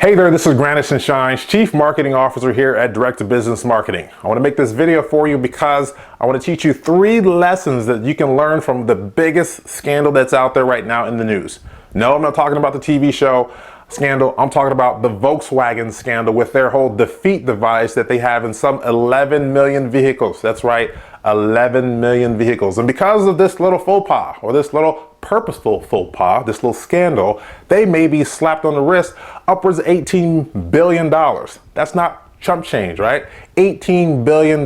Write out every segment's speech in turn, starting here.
Hey there, this is Grannis and Shines, Chief Marketing Officer here at Direct to Business Marketing. I want to make this video for you because I want to teach you 3 lessons that you can learn from the biggest scandal that's out there right now in the news. No, I'm not talking about the TV show scandal. I'm talking about the Volkswagen scandal with their whole defeat device that they have in some 11 million vehicles. That's right, 11 million vehicles. And because of this little faux pas, or this little purposeful faux pas, this little scandal, they may be slapped on the wrist upwards of $18 billion. That's not chump change, right? $18 billion,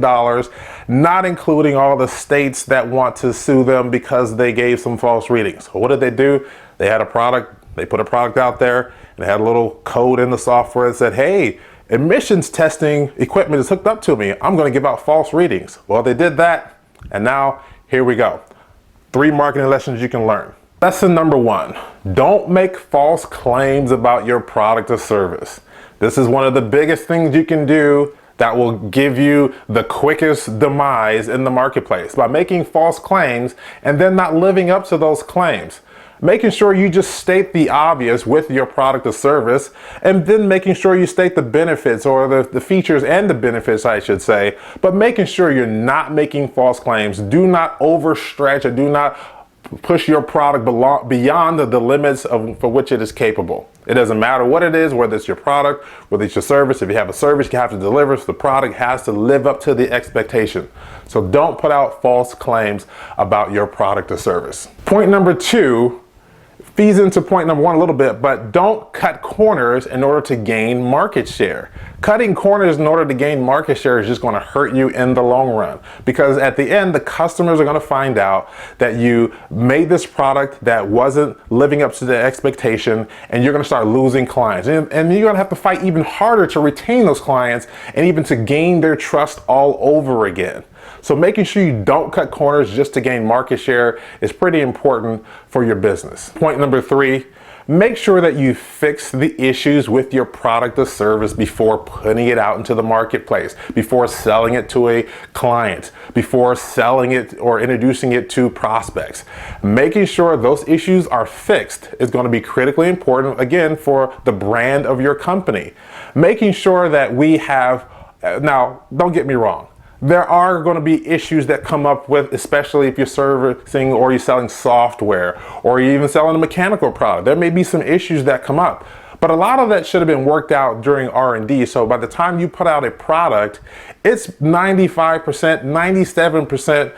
not including all the states that want to sue them because they gave some false readings. So what did they do? They had a product, they put a product out there, and they had a little code in the software that said, hey, emissions testing equipment is hooked up to me. I'm going to give out false readings. Well, they did that, and now here we go. 3 marketing lessons you can learn. Lesson number 1, don't make false claims about your product or service. This is one of the biggest things you can do that will give you the quickest demise in the marketplace, by making false claims and then not living up to those claims. Making sure you just state the obvious with your product or service, and then making sure you state the benefits, or the features and the benefits, I should say, but making sure you're not making false claims. Do not overstretch, or do not push your product beyond the limits for which it is capable. It doesn't matter what it is, whether it's your product, whether it's your service. If you have a service, you have to deliver. So the product has to live up to the expectation. So don't put out false claims about your product or service. Point number 2 feeds into point number 1 a little bit, but don't cut corners in order to gain market share. Cutting corners in order to gain market share is just going to hurt you in the long run, because at the end, the customers are going to find out that you made this product that wasn't living up to the expectation, and you're going to start losing clients. And you're going to have to fight even harder to retain those clients and even to gain their trust all over again. So making sure you don't cut corners just to gain market share is pretty important for your business. Point number 3, make sure that you fix the issues with your product or service before putting it out into the marketplace, before selling it to a client, before selling it or introducing it to prospects. Making sure those issues are fixed is going to be critically important, again, for the brand of your company. Making sure that we have, now, don't get me wrong, there are going to be issues that come up with, especially if you're servicing or you're selling software or you're even selling a mechanical product. There may be some issues that come up, but a lot of that should have been worked out during R&D. So by the time you put out a product, it's 95%, 97%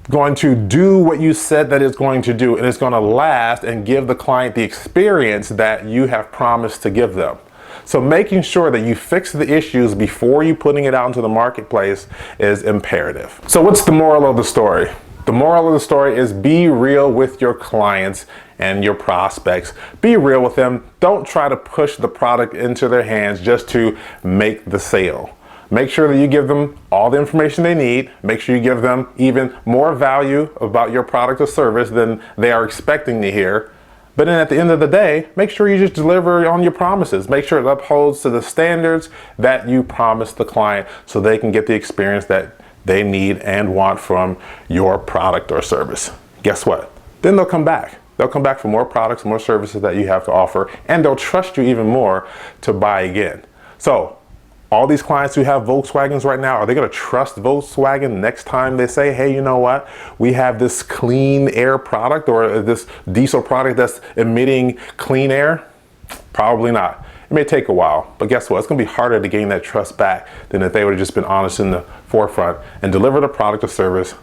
going to do what you said that it's going to do, and it's going to last and give the client the experience that you have promised to give them. So making sure that you fix the issues before you putting it out into the marketplace is imperative. So what's the moral of the story? The moral of the story is be real with your clients and your prospects. Be real with them. Don't try to push the product into their hands just to make the sale. Make sure that you give them all the information they need. Make sure you give them even more value about your product or service than they are expecting to hear. But then at the end of the day, make sure you just deliver on your promises. Make sure it upholds to the standards that you promised the client, so they can get the experience that they need and want from your product or service. Guess what? Then they'll come back. They'll come back for more products, more services that you have to offer, and they'll trust you even more to buy again. So all these clients who have Volkswagens right now, are they going to trust Volkswagen next time they say, hey, you know what? We have this clean air product, or this diesel product that's emitting clean air? Probably not. It may take a while, but guess what? It's going to be harder to gain that trust back than if they would have just been honest in the forefront and delivered a product or service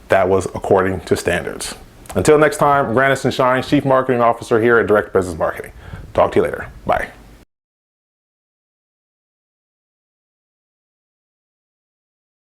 that was according to standards. Until next time, Grannis and Shines, Chief Marketing Officer here at Direct Business Marketing. Talk to you later. Bye.